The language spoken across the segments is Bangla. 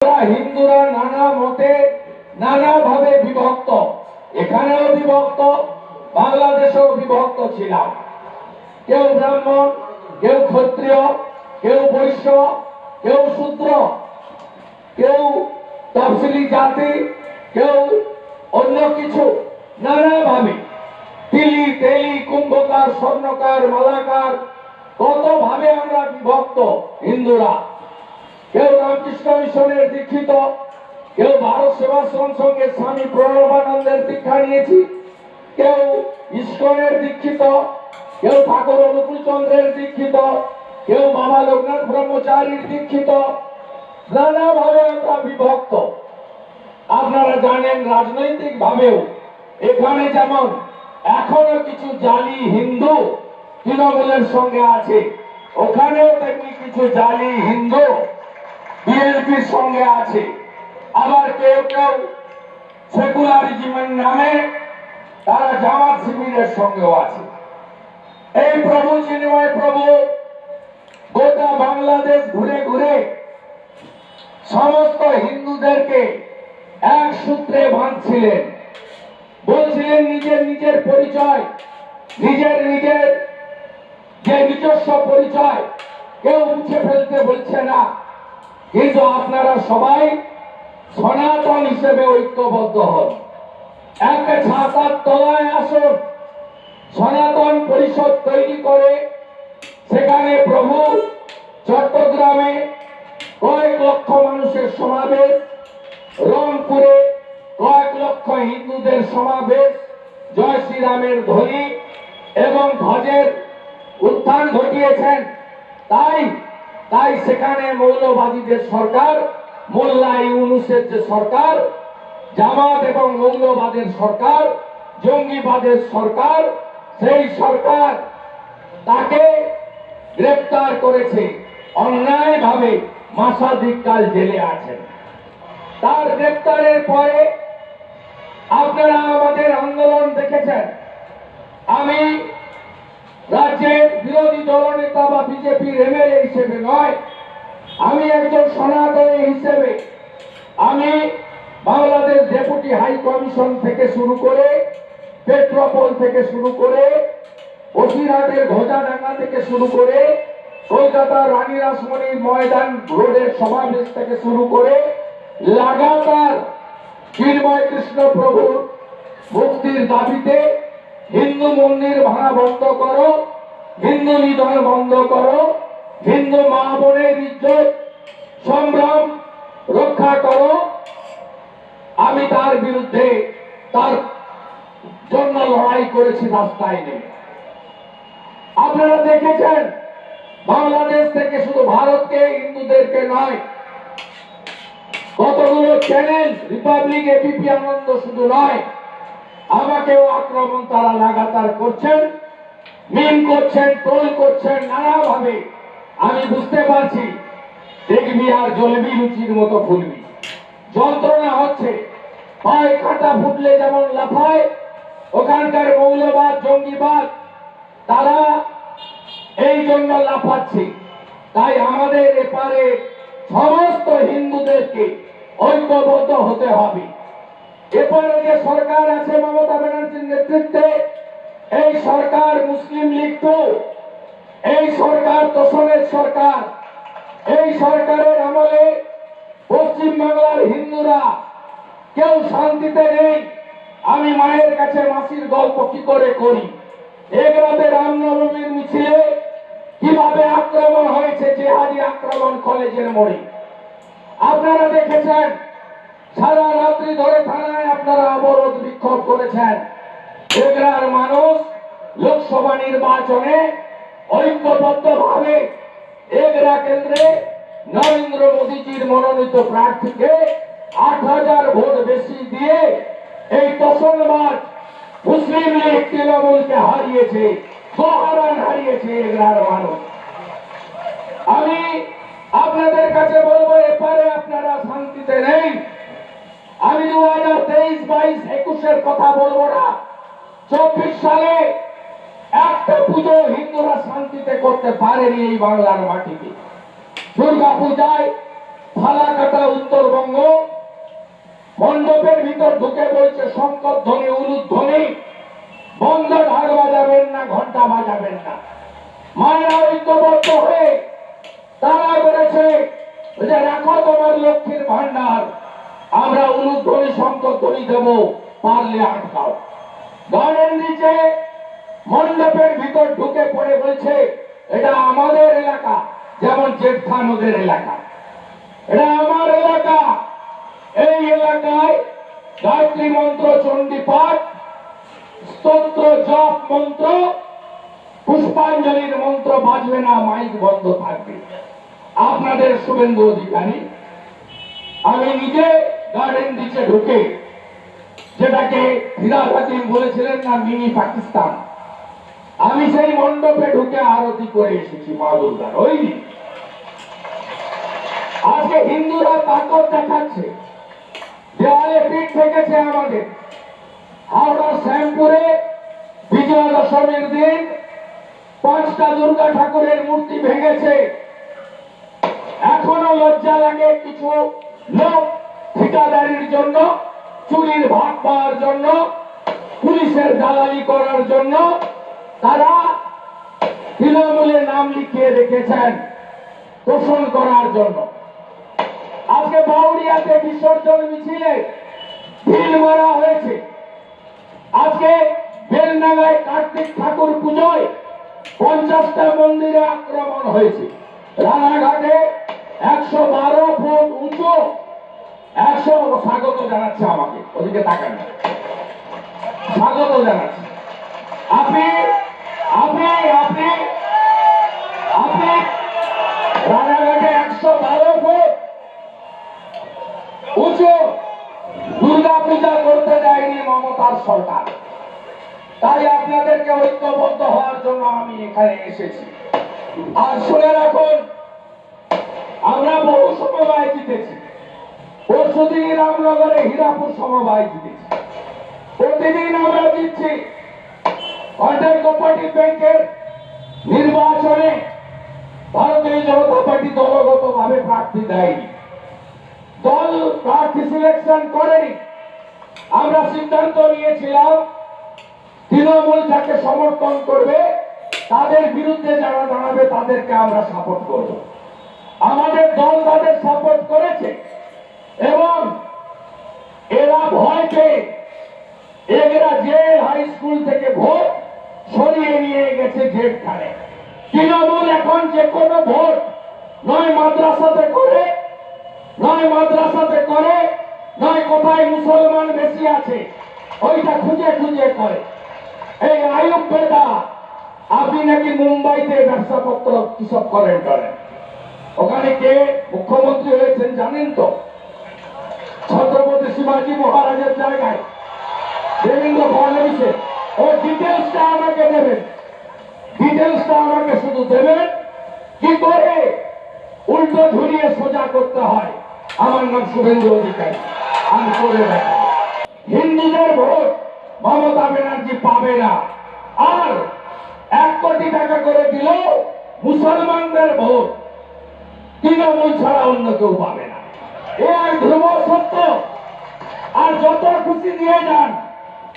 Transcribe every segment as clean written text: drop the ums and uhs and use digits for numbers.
হিন্দুরা নানা মতে নানাভাবে বিভক্ত, এখানেও বিভক্ত, বাংলাদেশেও বিভক্ত ছিলাম। কেউ ব্রাহ্মণ, কেউ ক্ষত্রিয়, কেউ বৈশ্য, কেউ শূদ্র, কেউ তফসিলি জাতি, কেউ অন্য কিছু, নানাভাবে তিলি তেলি কুম্ভকার স্বর্ণকার মালাকার কত ভাবে আমরা বিভক্ত হিন্দুরা। কেউ রামকৃষ্ণ মিশনের দীক্ষিত, কেউ ভারত সেবাশ্রম সঙ্গে স্বামী প্রণবানন্দের দীক্ষা নিয়েছি, কেউ ইস্কনের দীক্ষিত, কেউ ঠাকুর অনুকূল চন্দ্রের দীক্ষিত, কেউ বাবা লোকনাথ ব্রহ্মচারীর দীক্ষিত, নানাভাবে আমরা বিভক্ত। আপনারা জানেন রাজনৈতিক ভাবেও এখানে যেমন এখনো কিছু জালি হিন্দু তৃণমূলের সঙ্গে আছে, ওখানেও তেমনি কিছু জালি হিন্দু বিএনপির সঙ্গে আছে। আবার কেউ কেউ সেকুলারিজমের নামে তারা জামাত শিবিরের সঙ্গেও আছে। এই প্রভু চিন্ময় প্রভু গোটা বাংলাদেশ ঘুরে ঘুরে সমস্ত হিন্দুদেরকে এক সূত্রে বাঁধছিলেন, বলছিলেন নিজের নিজের পরিচয়, নিজের নিজের যে নিজস্ব পরিচয় কেউ মুছে ফেলতে বলছে না, কিন্তু আপনারা সবাই সনাতন হিসেবে ঐক্যবদ্ধ হন, একটা ছাতার তলায় আসুন, সনাতন পরিষদ তৈরি করে সেখানে প্রভু চট্টগ্রামে কয়েক লক্ষ মানুষের সমাবেশ, রংপুরে কয়েক লক্ষ হিন্দুদের সমাবেশ, জয় শ্রীরামের ধ্বনি এবং ধ্বজের উত্থান ঘটিয়েছেন। তাই সেখানে মৌলবাদীদের সরকার, মোল্লা ইউনূসের যে সরকার, জামাত এবং মৌলবাদের সরকার, জঙ্গিবাদের সরকার, সেই সরকার তাকে গ্রেফতার করেছে, অন্যায়ভাবে মাসাধিককাল জেলে আছেন। তার গ্রেফতারের পরে আপনারা আমাদের আন্দোলন দেখেছেন। আমি রাজ্যের বিরোধী দলনেতা বা বিজেপির এমএলএ হিসেবে নয়, আমি একজন সনাতনী হিসেবে আমি বাংলাদেশ ডেপুটি হাই কমিশন থেকে শুরু করে, পেট্রোপোল থেকে শুরু করে, বসিরহাটের ঘোষাডাঙ্গা থেকে শুরু করে, কলকাতার রানী রাসমণির ময়দান রোডের সমাবেশ থেকে শুরু করে লাগাতার চিন্ময় কৃষ্ণ প্রভুর মুক্তির দাবিতে হিন্দু মন্দির ভাঙা বন্ধ করো, হিন্দু নিধন বন্ধ করো, হিন্দু মা বোনের ইজ্জত সম্ভ্রম রক্ষা করো, আমি তার বিরুদ্ধে তার জন্য লড়াই করেছি রাস্তায় নেমে। আপনারা দেখেছেন বাংলাদেশ থেকে শুধু ভারতকে হিন্দুদেরকে নয়, কতগুলো চ্যানেল, রিপাবলিক, এবিপি আনন্দ শুধু নয়, আমাকেও আক্রমণ তারা লাগাতার করছেন, মিম করছেন, ট্রোল করছেন নানাভাবে। আমি বুঝতে পারছি দেখবি আর জ্বলবি লুচির মতো ফুলবি, যন্ত্রণা হচ্ছে। পায়ে কাঁটা ফুটলে যেমন লাফায়, ওখানকার মৌলবাদ জঙ্গিবাদ তারা এই জন্য লাফাচ্ছে। তাই আমাদের এপারে সমস্ত হিন্দুদেরকে ঐক্যবদ্ধ হতে হবে। এপারে যে সরকার আছে মমতা ব্যানার্জির নেতৃত্বে, এই সরকার মুসলিম লীগ টু, এই সরকার তোষণের সরকার। এই সরকারের আমলে পশ্চিম বাংলার হিন্দুরা কেউ শান্তিতে নেই। আমি মায়ের কাছে মাসির গল্প কি করে করি, এগুলোতে রামনবমীর মিছিলে কিভাবে আক্রমণ হয়েছে, জেহাদি আক্রমণ কলেজের মোড়ে আপনারা দেখেছেন। সারা রাত্রি ধরে থানায় আপনারা অবরোধ বিক্ষোভ করেছেন। এগুলার মানুষ লোকসভা নির্বাচনে ঐক্যবদ্ধ ভাবে এগরা কেন্দ্রে নরেন্দ্র মোদীজির মনোনীত প্রার্থীকে ৮,০০০ ভোট বেশি দিয়ে এই তোষণবাজ মুসলিম লীগ তৃণমূলকে হারিয়েছে, সহারান হারিয়েছে এগরার মানুষ। আমি আপনাদের কাছে বলবো, এপারে আপনারা শান্তিতে নেই। আমি 2023, 22, 21-এর কথা বলবো না, 24 সালে একটা পুজো হিন্দুরা শান্তিতে করতে পারেনি এই বাংলার মাটিতে। দুর্গা পূজায় ফালাকাটা উত্তরবঙ্গ, মণ্ডপের ভিতর ঢুকে বলছে শঙ্করধ্বনি উলুধ্বনি বন্ধ, ঢাক বাজাবেন না, ঘন্টা বাজাবেন না। মায়েরা ঐক্যবদ্ধ হয়ে তারা করেছে যে রাখো তোমার লক্ষ্মীর ভান্ডার, আমরা উলুধ্বনি শঙ্করধ্বনি দেব, পারলে আটকাও। গানের নিচে মণ্ডপের ভিতর ঢুকে পড়ে বলছে এটা আমাদের এলাকা, যেমন জেঠথানুদের এলাকা, এটা আমার এলাকা। এই এলাকায় গায়ত্রী মন্ত্র, চণ্ডী পাঠ, স্তোত্র, জপ মন্ত্র, পুষ্পাঞ্জলির মন্ত্র বাজবে না, মাইক বন্ধ থাকবে। আপনাদের শুভেন্দু অধিকারী আমি নিজে গার্ডেন দিকে ঢুকে, যেটাকে ফিরাদ হাকিম বলেছিলেন না মিনি পাকিস্তান, আমি সেই মণ্ডপে ঢুকে আরতি করে এসেছি মা দুর্গার। ওই আজকে হিন্দুরা তাকত দেখাচ্ছে, দেওয়ালে পিঠ থেকেছে আমাদের। হাওড়া শ্যামপুরে বিজয়া দশমীর দিন 5টা দুর্গা ঠাকুরের মূর্তি ভেঙেছে। এখনো লজ্জা লাগে কিছু লোক ঠিকাদারির জন্য, চুরির ভাগ পাওয়ার জন্য, পুলিশের দালালি করার জন্য তারা তৃণমূলের নাম লিখিয়ে রেখেছেন পোষণ করার জন্য। আজকে বাউরিয়াতে বিসর্জন মিছিলে ঢিল মারা হয়েছে। আজকে বেলডাঙ্গায় কার্তিক ঠাকুর পুজোয় 50টা মন্দিরে আক্রমণ হয়েছে। রানাঘাটে 112 ফুট উঁচু 100 স্বাগত জানাচ্ছে আমাকে, ওদিকে তাকান, স্বাগত জানাচ্ছে। আপনি আপনি আপনি আপনি রানাঘাটে 112 ফুট উঁচু দুর্গা পূজা করতে যায়নি মমতার সরকার। তাই আপনাদেরকে ঐক্যবদ্ধ হওয়ার জন্য আমি এখানে এসেছি। আর শুনে রাখুন, আমরা বহু সমবায় জিতেছি। পরশুদিন রামনগরে হীরাপুর সমবায় জিতেছি, প্রতিদিন আমরা জিতছি। কন্ট্রাক্ট কোঅপারেটিভ ব্যাংকের নির্বাচনে ভারতীয় জনতা পার্টি দলগত ভাবে প্রার্থী দেয়নি, দল প্রার্থী সিলেকশন করেনি। আমরা সিদ্ধান্ত নিয়েছিলাম তৃণমূল যাকে সমর্থন করবে, তাদের বিরুদ্ধে যারা দাঁড়াবে তাদেরকে আমরা সাপোর্ট করব। আমাদের দল তাদের সাপোর্ট করেছে এবং এরা ভয় পেয়ে এরা জেল হাই স্কুল থেকে ভোট সরিয়ে নিয়ে গেছে জেলখানে। তৃণমূল এখন যে কোনো ভোট নয় মাদ্রাসাতে করে, নয় কোথায় মুসলমান বেশি আছে ওইটা খুঁজে খুঁজে করে। এই আয়ুব বেদা, আপনি নাকি মুম্বাইতে ব্যবসাপত্র কিসব করেন, ওখানে কে মুখ্যমন্ত্রী হয়েছেন জানেন তো? ছত্রপতি শিবাজী মহারাজের জায়গায় দেবেন্দ্র ফডনবিসের। ওর ডিটেলসটা আমাকে দেবেন, ডিটেলসটা আমাকে শুধু দেবেন, কি করে উল্টো ঝুলিয়ে সোজা করতে হয়। আমার নাম শুভেন্দু অধিকারী, আমি করে দেখাবো। হিন্দুদের ভোট মমতা ব্যানার্জি পাবে না, আর 1 কোটি টাকা করে দিল মুসলমানদের ভোট তৃণমূল ছাড়া অন্য কেউ পাবে না। এ এক ধ্রুব সত্য। আর যত খুশি দিয়ে যান,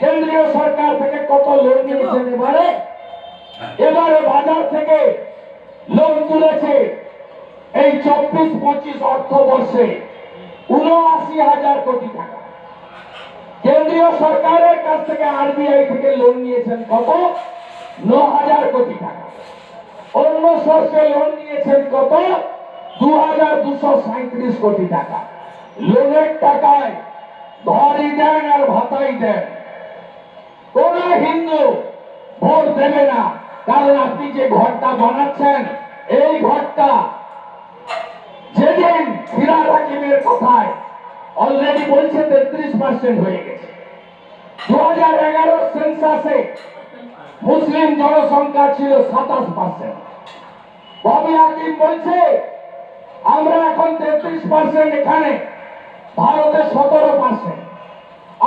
কেন্দ্রীয় সরকার থেকে কত লোন নিয়েছেন এবারে বাজার থেকে লোন তুলেছে এই 24-25 অর্থবর্ষে 79,000 কোটি টাকা। কেন্দ্রীয় সরকারের কাছ থেকে আরবিআই থেকে লোন নিয়েছেন কত? 9,000 কোটি টাকা। অন্য সোর্সে লোন নিয়েছেন কত? 2,237 কোটি টাকা। লোনের টাকায় ঘরই দেন আর ভাতাই দেন। কোন হিন্দু ভোট দেবে না, কারণ আপনি যে ঘরটা বানাচ্ছেন, এই ঘরটা যেদিন ফিরাদ হাকিমের কথায় অলরেডি বলছে 33% হয়ে গেছে। 2011 সেন্সাসে মুসলিম জনসংখ্যা ছিল 27%। ববি হাকিম বলছে আমরা এখন 33% এখানে, ভারতে 17%,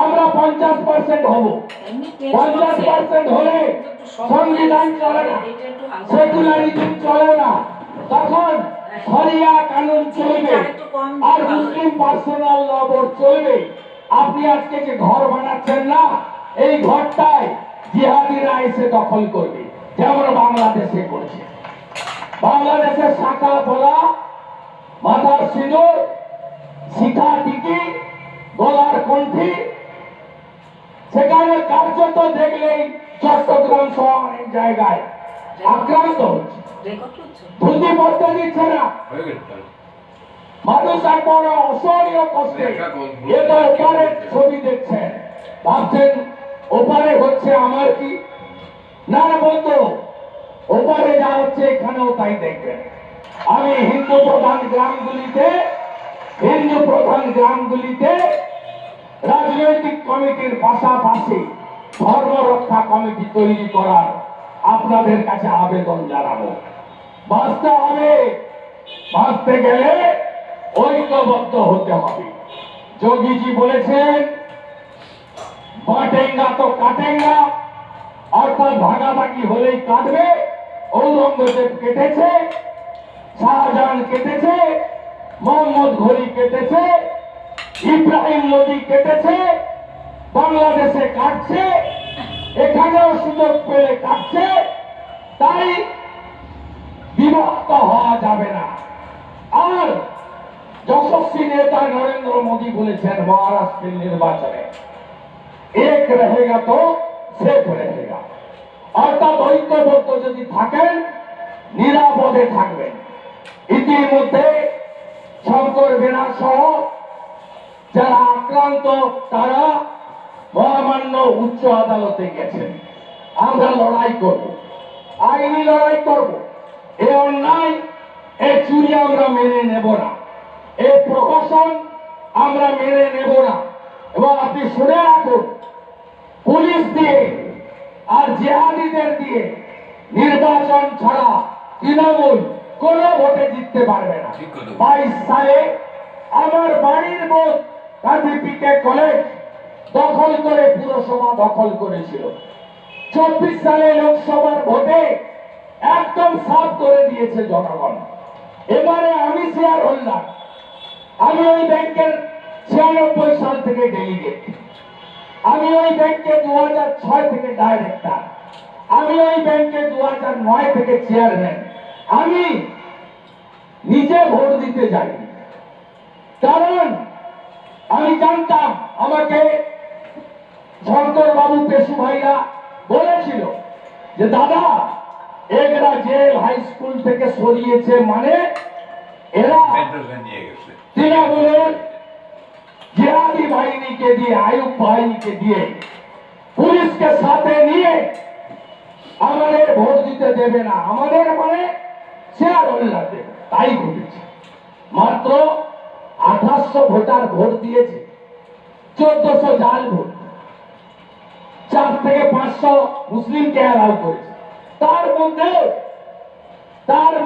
আমরা 50% হব। 50% হলে সংবিধান চলে না, সেকুলারিজম চলে না, তখন শরিয়া কানুন চলবে আর মুসলিম পার্সোনাল ল বোর্ড চলবে। আপনি আজকে যে ঘর বানাচ্ছেন না, এই ঘরটাই জিহাদিরা এসে দখল করবে, যেমন বাংলাদেশে করছে। বাংলাদেশের শাখা বলা, মাথার সিঁদুর, শিখা টিকি, গলার কণ্ঠি, সেখানে কার্যত দেখলেই চট্টগ্রাম সহ অনেক জায়গায় আক্রান্ত হচ্ছে, ধুতি পড়তে দিচ্ছে না। মানুষ এক বড় অসহনীয় কষ্টে এ তো ওপারের ছবি দেখছেন, ভাবছেন ওপারে হচ্ছে আমার কি না, বন্ধু ওপারে যা হচ্ছে এখানেও তাই দেখবেন। আমি হিন্দু প্রধান গ্রামগুলিতে রাজনৈতিক কমিটির পাশাপাশি ধর্ম রক্ষা কমিটি তৈরি করার আপনাদের কাছে আবেদন জানাবো। বাঁচতে হবে, বাঁচতে গেলে ঐক্যবদ্ধ হতে হবে। যোগীজি বলেছেন, বাটেঙ্গা তো কাটেঙ্গা, অর্থাৎ ভাগাভাগি হলেই কাটবে। ঔরঙ্গজেব কেটেছে, শাহজাহান কেটেছে, মোহাম্মদ ঘড়ি কেটেছে, ইব্রাহিম লোদি কেটেছে, বাংলাদেশে কাটছে, এখানেও সুযোগ পেলে কাটছে। তাই বিভক্ত হওয়া যাবে না। আর যশস্বী নেতা নরেন্দ্র মোদী বলেছেন মহারাষ্ট্রের নির্বাচনে, এক রহেগা তো সেফ রহেগা, অর্থাৎ ঐক্যবদ্ধ যদি থাকেন নিরাপদে থাকবেন। ইতিমধ্যে শঙ্কর বেরা সহ যারা আক্রান্ত তারা মহামান্য উচ্চ আদালতে গেছেন। আমরা লড়াই করব, আইনি লড়াই করব। এ অন্যায়, এ চুরি আমরা মেনে নেব না, এ প্রহসন আমরা মেনে নেব না। এবং আপনি শুনে রাখুন, পুলিশ দিয়ে আর জিহাদিদের দিয়ে নির্বাচন ছাড়া তৃণমূল কোন ভোটে জিততে পারবে না। 22 সালে আমার বাড়ির বোধ গান্ধী পিকে কলেজ দখল করে পুরসভা দখল করেছিল। 24 সালে লোকসভার ভোটে একদম সাফ করে দিয়েছে জনগণ। এবারে আমি শেয়ার হোল্ডার, আমি ওই ব্যাংকের 96 সাল থেকে ডেলিগেট, আমি ওই ব্যাংকে 2006 থেকে ডাইরেক্টর, আমি ওই ব্যাংকে 2009 থেকে চেয়ারম্যান। আমি নিজে ভোট দিতে যাই, কারণ আমি জানতাম, আমাকে শঙ্কর বাবু পেশু ভাইরা বলেছিল যে দাদা এরা জেল হাই স্কুল থেকে সরিয়েছে মানে এরা তৃণমূলের জিহাদি বাহিনীকে দিয়ে, আয়ুব বাহিনীকে দিয়ে, পুলিশকে সাথে নিয়ে আমাদের ভোট দিতে দেবে না, আমাদের মানে শেয়ার হোল্ডার দেবে। তাই ঘটেছে। মাত্র 2800 ভোটার ভোট দিয়েছে, 1400 জাল ভোট, 4 থেকে 500 মুসলিমকে অ্যালাউ করেছে। তার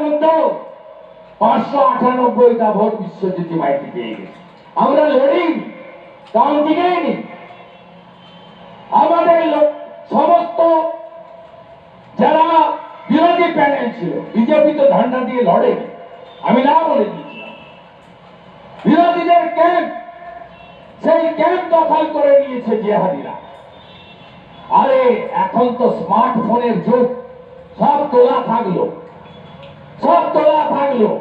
মধ্যেও 598টা ভোট বিশ্বজ্যোতি মাইতি পেয়ে গেছে। আমরা লড়ি কাউন্টিং নি, আমাদের সমস্ত যারা বিরোধী প্যানেল ছিল, বিজেপি তো ঝান্ডা দিয়ে লড়ে, আমি না বলে দিয়েছিলাম। বিরোধীদের ক্যাম্প, সেই ক্যাম্প দখল করে নিয়েছে জিহাদিরা। আরে এখন তো স্মার্টফোনের যুগ, সব তোলা থাকলো,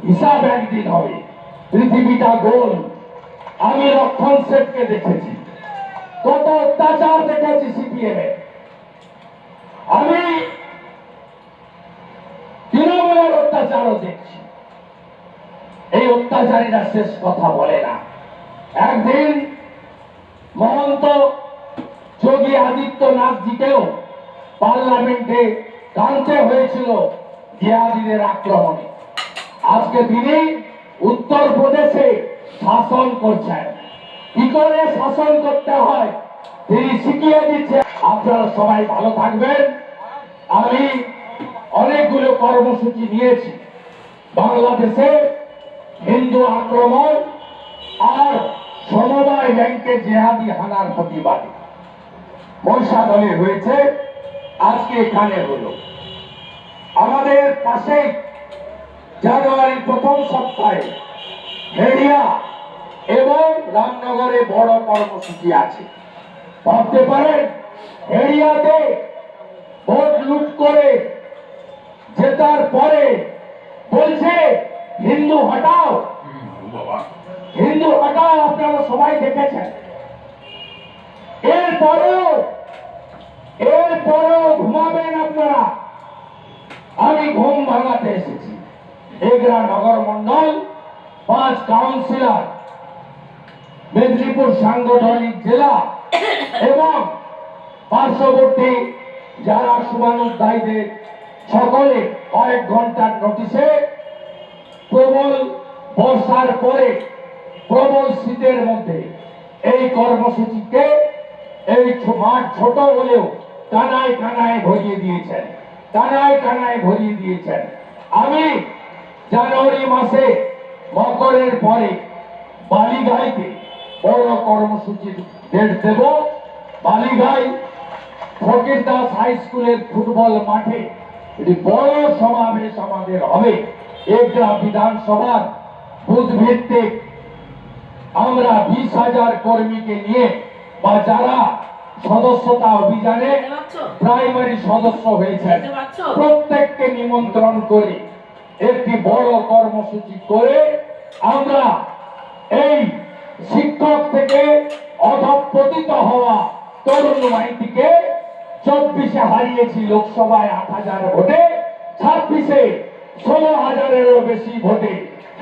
হিসাব একদিন হবে। পৃথিবীটা গোল। আমি রক্ষণ সেটকে দেখেছি, কত অত্যাচার দেখেছি সিপিএম এ। আমি তৃণমূলের অত্যাচারও দেখছি। এই অত্যাচারীরা শেষ কথা বলে না। একদিন মহন্ত যোগী আদিত্যনাথজিকেও পার্লামেন্টে কাঁদতে হয়েছিল জিহাদিদের আক্রমণে। আজকে তিনি উত্তরপ্রদেশে শাসন করছেন। কি করে শাসন করতে হয় তিনি শিখিয়ে দিচ্ছে। আপনারা সবাই ভালো থাকবেন। আমি অনেকগুলো কর্মসূচি নিয়েছি, বাংলাদেশে হিন্দু আক্রমণ আর সমবায় ব্যাংকে জিহাদি হানার প্রতিবাদে মহিষাদলে হয়েছে, আজকে এখানে হলো। আমাদের পাশে জানুয়ারির প্রথম সপ্তাহে হেরিয়া এবং রামনগরে বড় কর্মসূচি আছে। ভাবতে পারেন হেরিয়াতে ভোট লুট করে জেতার পরে বলছে হিন্দু হটাও, হিন্দু হটাও। আপনারা সবাই দেখেছেন। এরপরেও ঘুমাবেন আপনারা। আমি ঘুম ভাঙাতে এসেছি। এগরা নগর মন্ডল 5 কাউন্সিলর, মেদিনীপুর সাংগঠনিক জেলা এবং পার্শ্ববর্তী যারা শুভানুধ্যায়ীদের সকলে কয়েক ঘন্টার নোটিশে প্রবল বর্ষার পরে প্রবল শীতের মধ্যে এই কর্মসূচিকে এই মাঠ ছোট হলেও কানায় কানায় ভরিয়ে দিয়েছেন, কানায় কানায় ভরিয়ে দিয়েছেন। আমি জানুয়ারি মাসে মকরের পরে বালিগাইতে বড় কর্মসূচির ডেট দেব। বালিগাই ফকিরদাস হাই স্কুলের ফুটবল মাঠে একটি বড় সমাবেশ আমাদের হবে। এগরা বিধানসভার বুথ ভিত্তিক আমরা 20,000 কর্মীকে নিয়ে বা যারা সদস্যতা অভিযানে প্রাইমারি সদস্য হয়েছেন প্রত্যেককে নিমন্ত্রণ করে একটি বড় কর্মসূচি করে আমরা এই শিক্ষক থেকে অধঃপতিত হওয়া তরুণ মাইতিকে 24-এ হারিয়েছি লোকসভায় 8,000 ভোটে, 26-এ 16,000-এরও বেশি ভোটে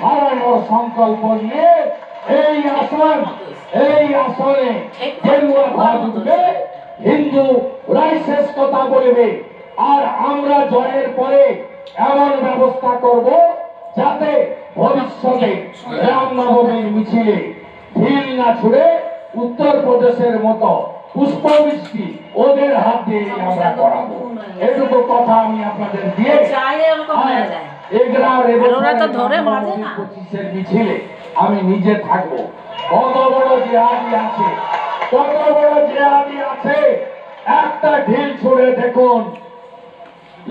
হারানোর সংকল্প নিয়ে এই আসনে গেরুয়া ধ্বজ উঠবে, হিন্দু রাইসেস কথা বলবে। আর আমরা জয়ের পরে এমন ব্যবস্থা করব যাতে ভবিষ্যতে রামনবমীর মিছিলে ঢিল না ছুড়ে উত্তরপ্রদেশের মতো পুষ্পবৃষ্টি ওদের হাত দিয়ে আমরা করাবো। এটুকু কথা আমি আপনাদের দিয়ে এগরার মিছিলে আমি নিজে থাকবো। কত বড় জেহাদি আছে, কত বড় জেহাদি আছে। একটা ঢিল ছুড়ে দেখুন,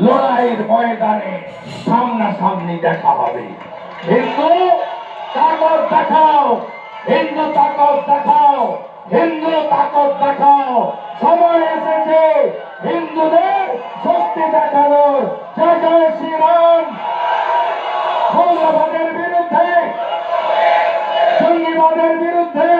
লড়াইয়ের ময়দানে সামনাসামনি দেখা হবে। হিন্দু তাকত দেখাও, হিন্দু তাকত দেখাও, হিন্দু তাকত দেখাও। সময় এসেছে হিন্দুদের শক্তি দেখানোর। জয় জয় শ্রীরাম। মৌলবাদের বিরুদ্ধে, জঙ্গিবাদের বিরুদ্ধে